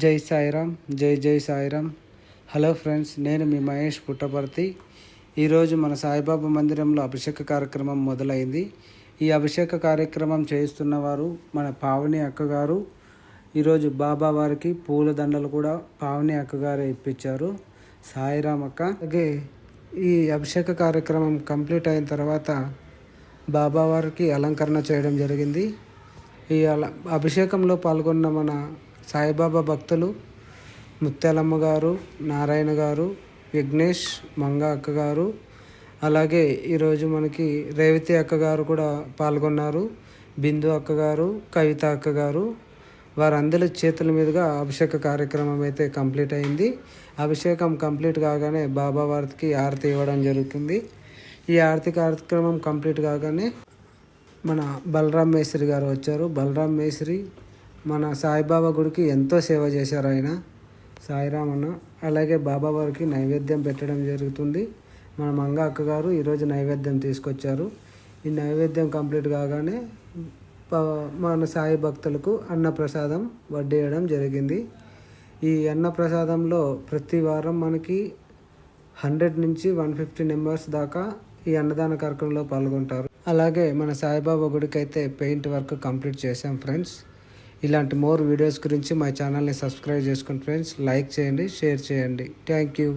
జై సాయిరామ్, జై Sairam. Hello friends, నేను మీ మహేష్ పుట్టపర్తి. ఈరోజు మన సాయిబాబా మందిరంలో అభిషేక కార్యక్రమం మొదలైంది. ఈ అభిషేక కార్యక్రమం చేస్తున్నవారు మన పావని అక్కగారు. ఈరోజు బాబా వారికి పూల దండలు కూడా పావని అక్కగారే ఇప్పించారు. సాయిరామ్ అక్క. అలాగే ఈ అభిషేక కార్యక్రమం కంప్లీట్ అయిన తర్వాత బాబా వారికి అలంకరణ చేయడం జరిగింది. ఈ అభిషేకంలో పాల్గొన్న మన సాయిబాబా భక్తులు ముత్యాలమ్మ గారు, నారాయణ గారు, విఘ్నేష్, మంగ అక్క గారు, అలాగే ఈరోజు మనకి రేవతి అక్క గారు కూడా పాల్గొన్నారు. బిందు అక్క గారు, కవిత అక్క గారు, వారందరి చేతుల మీదుగా అభిషేక కార్యక్రమం అయితే కంప్లీట్ అయింది. అభిషేకం కంప్లీట్ కాగానే బాబా వారికి ఆరతి ఇవ్వడం జరుగుతుంది. ఈ ఆరతి కార్యక్రమం కంప్లీట్ కాగానే మన బలరాం మేస్త్రి గారు వచ్చారు. బలరాం మేస్త్రి మన సాయిబాబా గుడికి ఎంతో సేవ చేశారు ఆయన, సాయిరామ్ అన్న. అలాగే బాబా వారికి నైవేద్యం పెట్టడం జరుగుతుంది. మన మంగ అక్కగారు ఈరోజు నైవేద్యం తీసుకొచ్చారు. ఈ నైవేద్యం కంప్లీట్ కాగానే మన సాయి భక్తులకు అన్నప్రసాదం వడ్డేయడం జరిగింది. ఈ అన్నప్రసాదంలో ప్రతి వారం మనకి 100 నుంచి 150 మెంబర్స్ దాకా ఈ అన్నదాన కార్యక్రమంలో పాల్గొంటారు. అలాగే మన సాయిబాబా గుడికి అయితే పెయింట్ వర్క్ కంప్లీట్ చేశాం ఫ్రెండ్స్. ఇలాంటి మోర్ వీడియోస్ గురించి మా ఛానల్ని సబ్స్క్రైబ్ చేసుకోండి ఫ్రెండ్స్. లైక్ చేయండి, షేర్ చేయండి. Thank you.